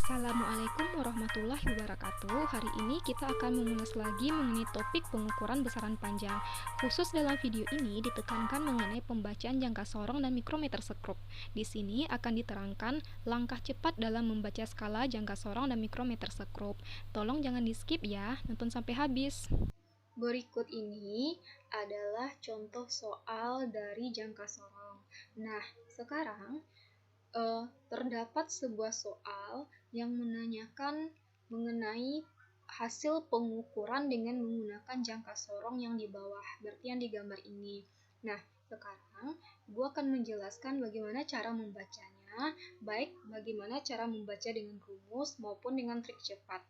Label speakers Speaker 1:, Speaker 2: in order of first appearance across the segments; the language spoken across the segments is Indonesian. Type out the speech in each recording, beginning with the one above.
Speaker 1: Assalamualaikum warahmatullahi wabarakatuh. Hari ini kita akan mengulas lagi mengenai topik pengukuran besaran panjang. Khusus dalam video ini ditekankan mengenai pembacaan jangka sorong dan mikrometer sekrup. Di sini akan diterangkan langkah cepat dalam membaca skala jangka sorong dan mikrometer sekrup. Tolong jangan di-skip ya, nonton sampai habis. Berikut ini adalah contoh soal dari jangka sorong. Nah, sekarang terdapat sebuah soal yang menanyakan mengenai hasil pengukuran dengan menggunakan jangka sorong yang di bawah, berarti yang digambar ini. Nah, sekarang gue akan menjelaskan bagaimana cara membacanya, baik bagaimana cara membaca dengan rumus maupun dengan trik cepat.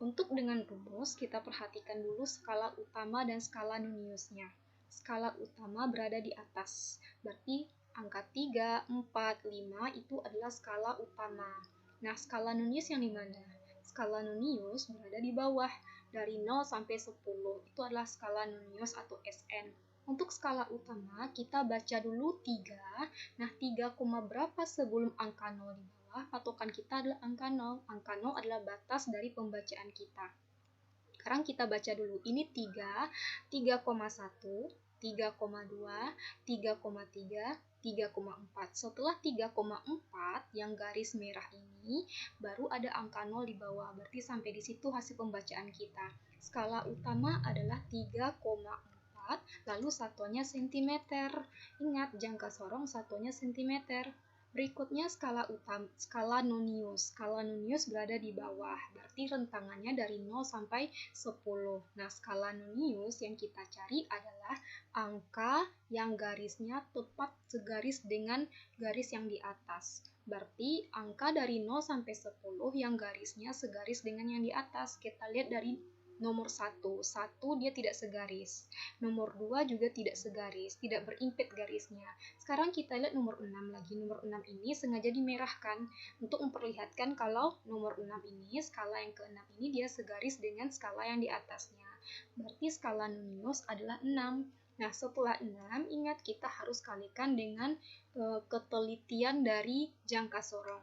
Speaker 1: Untuk dengan rumus, kita perhatikan dulu skala utama dan skala noniusnya. Skala utama berada di atas, berarti angka 3, 4, 5 itu adalah skala utama. Nah, skala nonius yang di mana? Skala nonius berada di bawah, dari 0 sampai 10. Itu adalah skala nonius atau SN. Untuk skala utama, kita baca dulu 3. Nah, 3, berapa sebelum angka 0 di bawah? Patokan kita adalah angka 0. Angka 0 adalah batas dari pembacaan kita. Sekarang kita baca dulu. Ini 3, 3,1, 3,2, 3,3, 3,4. Setelah 3,4 yang garis merah ini, baru ada angka 0 di bawah. Berarti sampai di situ hasil pembacaan kita. Skala utama adalah 3,4, lalu satuannya cm. Ingat, jangka sorong satuannya cm. Berikutnya skala nonius. Skala nonius berada di bawah, berarti rentangannya dari 0 sampai 10. Nah, skala nonius yang kita cari adalah angka yang garisnya tepat segaris dengan garis yang di atas. Berarti angka dari 0 sampai 10 yang garisnya segaris dengan yang di atas. Kita lihat dari nomor 1 dia tidak segaris. Nomor 2 juga tidak segaris, tidak berimpit garisnya. Sekarang kita lihat nomor 6 lagi. Nomor 6 ini sengaja dimerahkan untuk memperlihatkan kalau nomor 6 ini, skala yang ke-6 ini dia segaris dengan skala yang di atasnya. Berarti skala nonius adalah 6. Nah, setelah 6, ingat kita harus kalikan dengan ketelitian dari jangka sorong,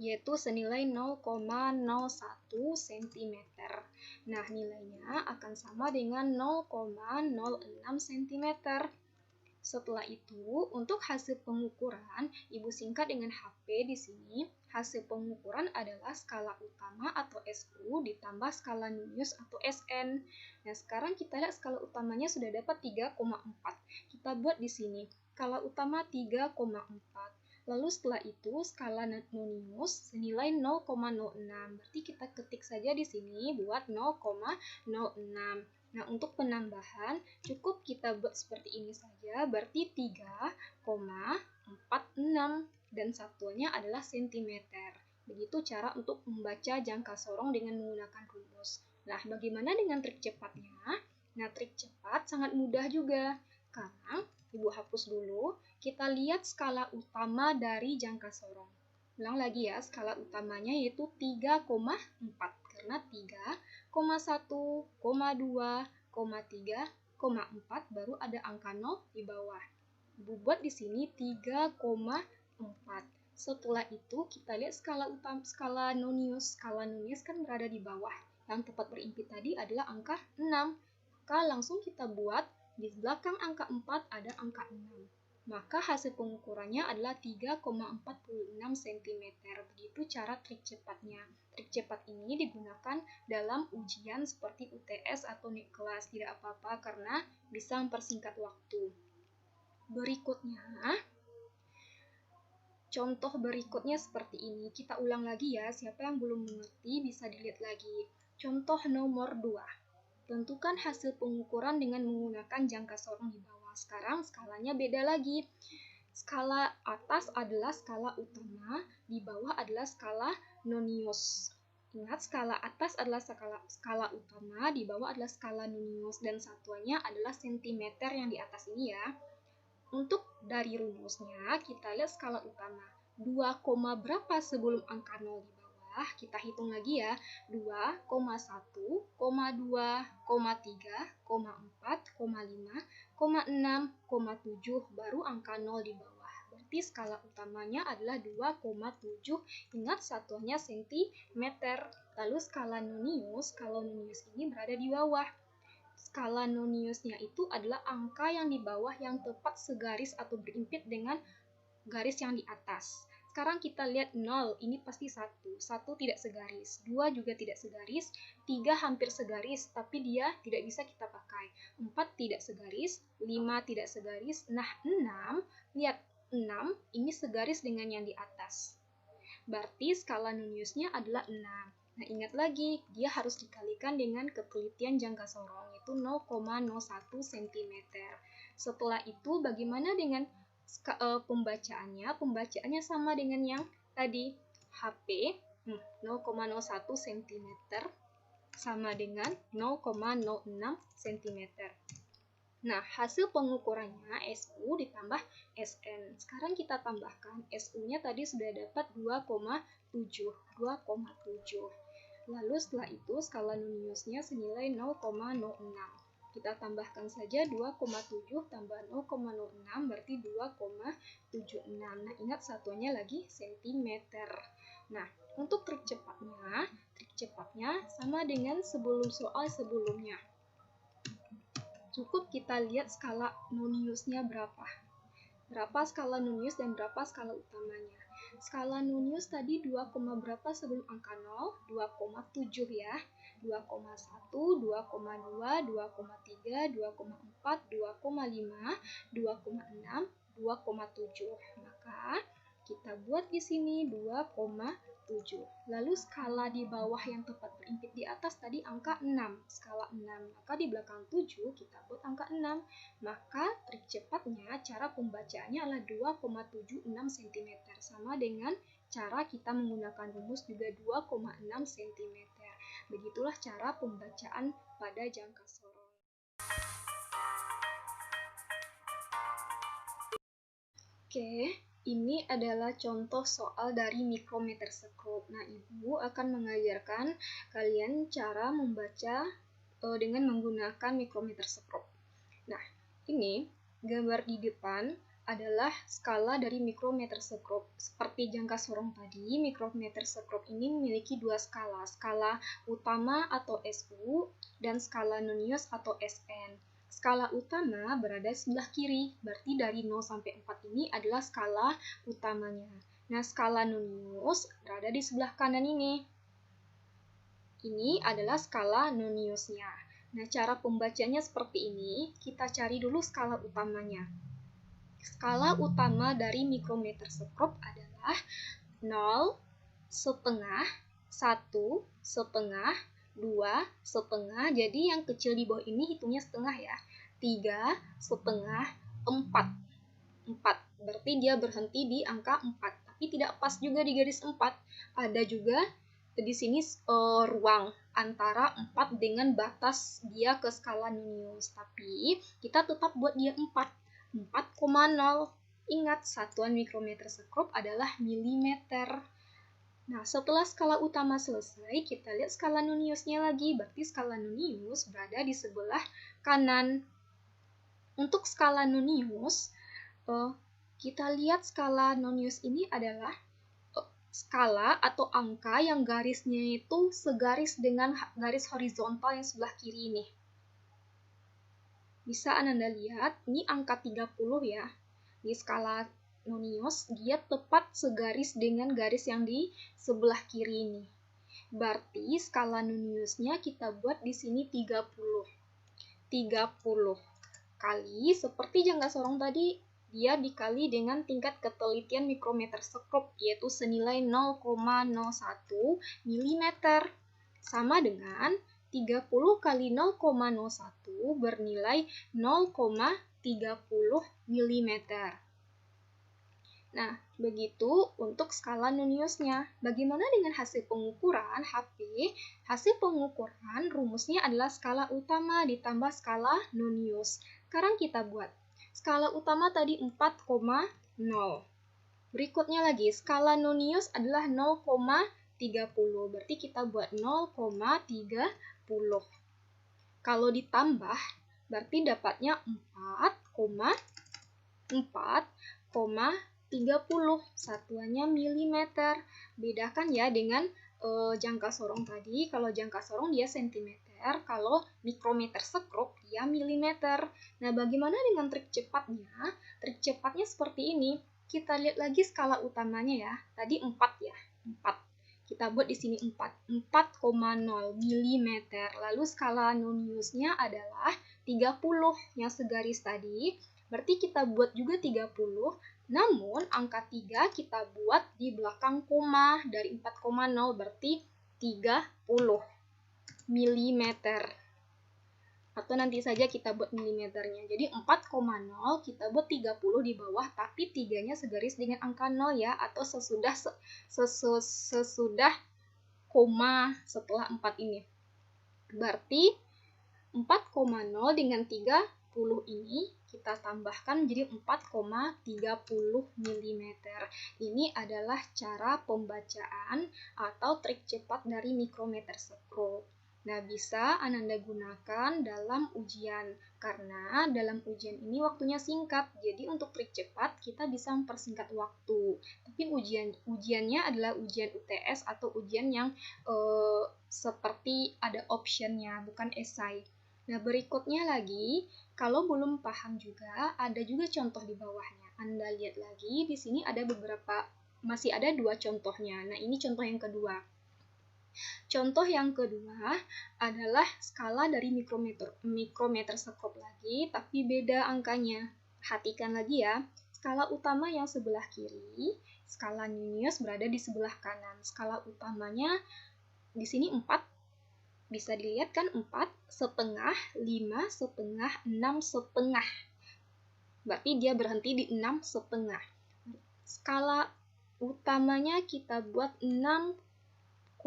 Speaker 1: yaitu senilai 0,01 cm. Nah, nilainya akan sama dengan 0,06 cm. Setelah itu, untuk hasil pengukuran, Ibu singkat dengan HP di sini. Hasil pengukuran adalah skala utama atau SU ditambah skala nonius atau SN. Nah, sekarang kita lihat skala utamanya sudah dapat 3,4. Kita buat di sini. Skala utama 3,4. Lalu setelah itu skala nonius senilai 0,06. Berarti kita ketik saja di sini buat 0,06. Nah, untuk penambahan cukup kita buat seperti ini saja. Berarti 3,46 dan satuannya adalah cm. Begitu cara untuk membaca jangka sorong dengan menggunakan rumus. Nah, bagaimana dengan trik cepatnya? Nah, trik cepat sangat mudah juga. Sekarang Ibu hapus dulu. Kita lihat skala utama dari jangka sorong. Ulang lagi ya, skala utamanya yaitu 3,4. Karena 3,1, 2, 3,4 baru ada angka 0 di bawah. Ibu buat di sini 3,4. Setelah itu kita lihat skala nonius. Skala nonius kan berada di bawah. Yang tepat berimpit tadi adalah angka 6. Maka langsung kita buat di belakang angka 4 ada angka 6. Maka hasil pengukurannya adalah 3,46 cm. Begitu cara trik cepatnya. Trik cepat ini digunakan dalam ujian seperti UTS atau naik kelas. Tidak apa-apa karena bisa mempersingkat waktu. Contoh berikutnya seperti ini. Kita ulang lagi ya. Siapa yang belum mengerti bisa dilihat lagi. Contoh nomor 2. Tentukan hasil pengukuran dengan menggunakan jangka sorong di bawah. Sekarang skalanya beda lagi. Skala atas adalah skala utama, di bawah adalah skala nonius. Ingat, skala atas adalah skala utama, di bawah adalah skala nonius, dan satuannya adalah cm yang di atas ini ya. Untuk dari rumusnya, kita lihat skala utama. 2, berapa sebelum angka 0 di bawah? Kita hitung lagi ya. 2,1, 2, 3, 4, 5, 6, 7 baru angka 0 di bawah. Berarti berarti skala utamanya adalah 2,7. Ingat satuannya sentimeter. Lalu skala nonius, kalau nonius ini berada di bawah. Skala noniusnya itu adalah angka yang di bawah yang tepat segaris atau berimpit dengan garis yang di atas. Sekarang kita lihat 0, ini pasti 1. 1 tidak segaris, 2 juga tidak segaris, 3 hampir segaris, tapi dia tidak bisa kita pakai. 4 tidak segaris, 5 tidak segaris, nah 6, lihat 6 ini segaris dengan yang di atas. Berarti skala noniusnya adalah 6. Nah, ingat lagi, dia harus dikalikan dengan ketelitian jangka sorong, yaitu 0,01 cm. Setelah itu, bagaimana dengan pembacaannya? Pembacaannya sama dengan yang tadi, HP 0,01 cm sama dengan 0,06 cm. Nah, hasil pengukurannya SU ditambah SN. Sekarang kita tambahkan, SU-nya tadi sudah dapat 2,7. Lalu setelah itu skala noniusnya senilai 0,06. Kita tambahkan saja 2,7 tambah 0,06 berarti 2,76. Nah, ingat satuannya lagi sentimeter. Nah, untuk trik cepatnya sama dengan sebelum soal sebelumnya. Cukup kita lihat skala noniusnya berapa. Berapa skala nonius dan berapa skala utamanya. Skala nonius tadi 2, berapa sebelum angka 0? 2,7 ya. 2,1, 2,2, 2,3, 2,4, 2,5, 2,6, 2,7. Maka kita buat di sini 2,7. Lalu skala di bawah yang tepat berimpit di atas tadi angka 6, skala 6. Maka di belakang 7 kita buat angka 6. Maka trik cepatnya cara pembacaannya adalah 2,76 cm. Sama dengan cara kita menggunakan rumus juga 2,6 cm. Begitulah cara pembacaan pada jangka sorong. Oke. Ini adalah contoh soal dari mikrometer skop. Nah, Ibu akan mengajarkan kalian cara membaca dengan menggunakan mikrometer skop. Nah, ini gambar di depan adalah skala dari mikrometer skop. Seperti jangka sorong tadi, mikrometer skop ini memiliki dua skala. Skala utama atau SU dan skala nonius atau SN. Skala utama berada sebelah kiri, berarti dari 0 sampai 4 ini adalah skala utamanya. Nah, skala nonius berada di sebelah kanan ini. Ini adalah skala noniusnya. Nah, cara pembacanya seperti ini. Kita cari dulu skala utamanya. Skala utama dari mikrometer skop adalah 0, setengah, 1, setengah, 2, setengah, jadi yang kecil di bawah ini hitungnya setengah ya. 3, setengah, 4. Berarti dia berhenti di angka 4. Tapi tidak pas juga di garis 4. Ada juga di sini ruang antara 4 dengan batas dia ke skala nonius. Tapi kita tetap buat dia 4. 4,0. Ingat, satuan mikrometer skop adalah milimeter. Nah, setelah skala utama selesai, kita lihat skala noniusnya lagi. Berarti skala nonius berada di sebelah kanan. Untuk skala nonius, kita lihat skala nonius ini adalah skala atau angka yang garisnya itu segaris dengan garis horizontal yang sebelah kiri ini. Bisa Anda lihat, ini angka 30 ya. Di skala nonius, dia tepat segaris dengan garis yang di sebelah kiri ini. Berarti skala noniusnya kita buat di sini 30. 30 kali, seperti jangka sorong tadi, dia dikali dengan tingkat ketelitian mikrometer skop, yaitu senilai 0,01 mm. Sama dengan 30 kali 0,01 bernilai 0,30 mm. Nah, begitu untuk skala noniusnya. Bagaimana dengan hasil pengukuran HP? Hasil pengukuran rumusnya adalah skala utama ditambah skala nonius. Sekarang kita buat. Skala utama tadi 4,0. Berikutnya lagi, skala nonius adalah 0,30. Berarti kita buat 0,30. Kalau ditambah, berarti dapatnya 4,30. 30, satuannya milimeter. Bedakan ya dengan jangka sorong tadi. Kalau jangka sorong dia sentimeter, kalau mikrometer sekrup dia milimeter. Nah, bagaimana dengan trik cepatnya? Trik cepatnya seperti ini. Kita lihat lagi skala utamanya ya. Tadi 4 ya, 4. Kita buat di sini 4, 4,0 mm. Lalu skala noniusnya adalah 30 yang segaris tadi. Berarti kita buat juga 30. Namun, angka 3 kita buat di belakang koma, dari 4,0 berarti 30 mm. Atau nanti saja kita buat milimeternya. Jadi 4,0 kita buat 30 di bawah, tapi 3-nya segaris dengan angka 0 ya, atau sesudah koma setelah 4 ini. Berarti 4,0 dengan 30 ini kita tambahkan menjadi 4,30 mm. Ini adalah cara pembacaan atau trik cepat dari mikrometer sekrup. Nah, bisa Ananda gunakan dalam ujian, karena dalam ujian ini waktunya singkat. Jadi untuk trik cepat kita bisa mempersingkat waktu. Tapi ujiannya adalah ujian UTS atau ujian yang seperti ada optionnya, bukan esai. Nah, berikutnya lagi, kalau belum paham juga, ada juga contoh di bawahnya. Anda lihat lagi, di sini ada masih ada 2 contohnya. Nah, ini contoh yang kedua. Contoh yang kedua adalah skala dari mikrometer sekrup lagi, tapi beda angkanya. Perhatikan lagi ya, skala utama yang sebelah kiri, skala nonius berada di sebelah kanan. Skala utamanya di sini 4, bisa dilihat kan 4, setengah, 5, setengah, 6, setengah. Berarti dia berhenti di 6 setengah. Skala utamanya kita buat 6,5, 6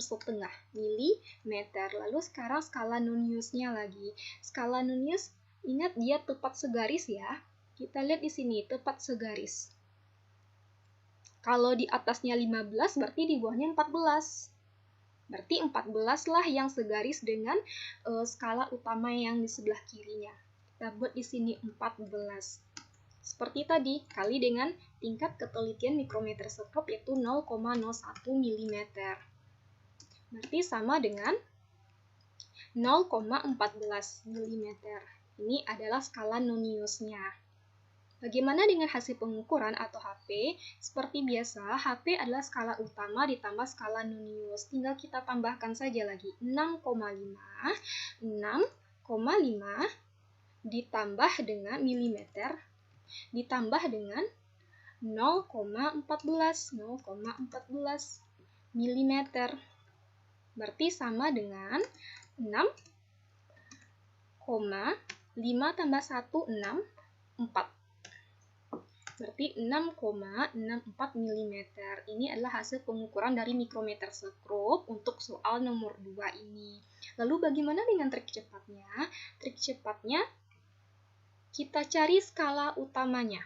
Speaker 1: setengah milimeter. Lalu sekarang skala noniusnya lagi. Skala nonius, ingat dia tepat segaris ya. Kita lihat di sini, tepat segaris. Kalau di atasnya 15, berarti di bawahnya 14. Berarti 14 lah yang segaris dengan skala utama yang di sebelah kirinya. Kita buat di sini 14. Seperti tadi, kali dengan tingkat ketelitian mikrometer sekrup yaitu 0,01 mm. Berarti sama dengan 0,14 mm. Ini adalah skala noniusnya. Bagaimana dengan hasil pengukuran atau HP? Seperti biasa, HP adalah skala utama ditambah skala nonius. Tinggal kita tambahkan saja lagi 6,5 ditambah dengan milimeter ditambah dengan 0,14 mm. Berarti sama dengan 6,5 tambah 1, 6, 4. Berarti 6,64 mm. Ini adalah hasil pengukuran dari mikrometer sekrup untuk soal nomor 2 ini. Lalu bagaimana dengan trik cepatnya? Trik cepatnya kita cari skala utamanya.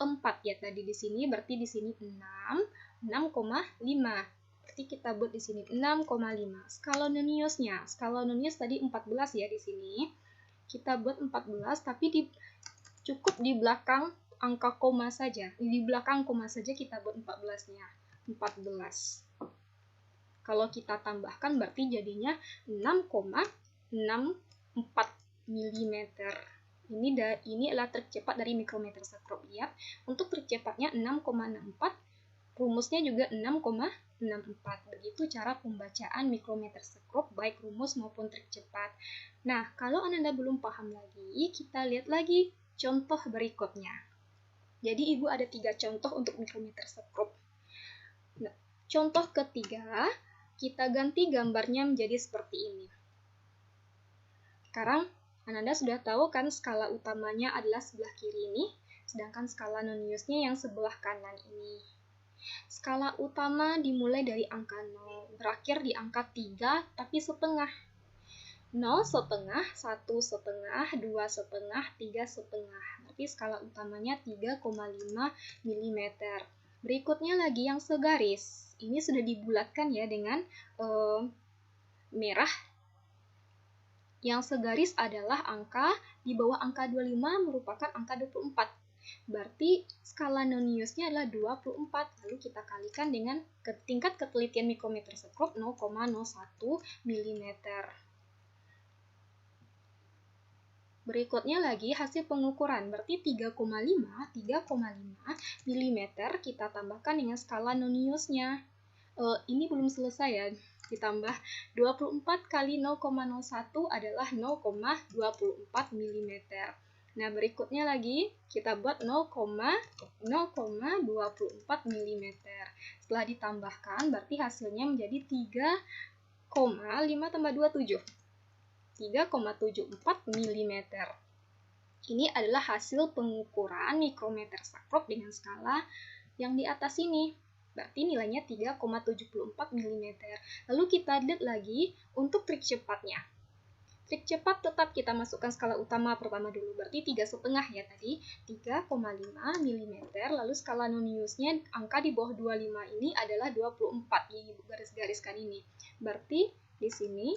Speaker 1: 4 ya tadi di sini, berarti di sini 6,5. Berarti kita buat di sini 6,5. Skala noniusnya, skala nonius tadi 14 ya di sini. Kita buat 14 tapi cukup di belakang angka koma saja. Di belakang koma saja kita buat 14-nya. 14. Kalau kita tambahkan berarti jadinya 6,64 mm. Ini adalah trik cepat dari mikrometer sekrup. Lihat, untuk trik cepatnya 6,64, rumusnya juga 6,64. Begitu cara pembacaan mikrometer sekrup, baik rumus maupun trik cepat. Nah, kalau Anda belum paham lagi, kita lihat lagi contoh berikutnya. Jadi, Ibu ada 3 contoh untuk mikrometer sekrup. Nah, contoh ketiga, kita ganti gambarnya menjadi seperti ini. Sekarang, Anda sudah tahu kan skala utamanya adalah sebelah kiri ini, sedangkan skala noniusnya yang sebelah kanan ini. Skala utama dimulai dari angka 0, berakhir di angka 3 tapi setengah. 0 setengah, 1 setengah, 2 setengah, 3 setengah. Berarti skala utamanya 3,5 mm. Berikutnya lagi yang segaris. Ini sudah dibulatkan ya dengan merah. Yang segaris adalah angka di bawah angka 25 merupakan angka 24. Berarti skala Noniusnya adalah 24. Lalu kita kalikan dengan tingkat ketelitian mikrometer sekrup 0,01 mm. Berikutnya lagi hasil pengukuran, berarti 3,5 mm kita tambahkan dengan skala Noniusnya. Ini belum selesai ya, ditambah 24 kali 0,01 adalah 0,24 mm. Nah, berikutnya lagi kita buat 0,24 mm. Setelah ditambahkan, berarti hasilnya menjadi 3,5 tambah 27. 3,74 mm. Ini adalah hasil pengukuran mikrometer sekrup dengan skala yang di atas ini. Berarti nilainya 3,74 mm. Lalu kita lihat lagi untuk trik cepatnya. Trik cepat tetap kita masukkan skala utama pertama dulu. Berarti 3,5 ya tadi. 3,5 mm. Lalu skala Noniusnya angka di bawah 25 ini adalah 24. Yang Ibu garis-gariskan ini. Berarti di sini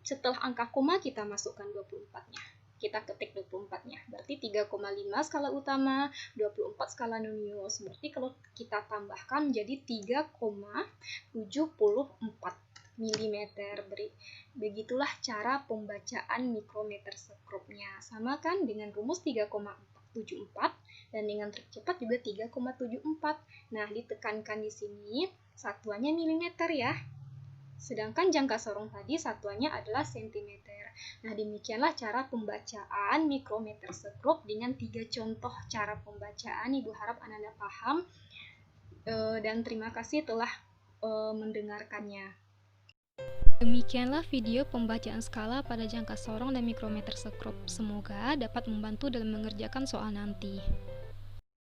Speaker 1: setelah angka koma kita masukkan 24-nya. Kita ketik 24-nya. Berarti 3,5 skala utama, 24 skala Nonius. Berarti kalau kita tambahkan menjadi 3,74 mm. Begitulah cara pembacaan mikrometer sekrupnya. Sama kan dengan rumus 3,74 dan dengan trik cepat juga 3,74. Nah, ditekankan di sini satuannya milimeter ya. Sedangkan jangka sorong tadi satuannya adalah cm. Nah, demikianlah cara pembacaan mikrometer sekrup dengan 3 contoh cara pembacaan. Ibu harap Anda paham dan terima kasih telah mendengarkannya. Demikianlah video pembacaan skala pada jangka sorong dan mikrometer sekrup. Semoga dapat membantu dalam mengerjakan soal nanti.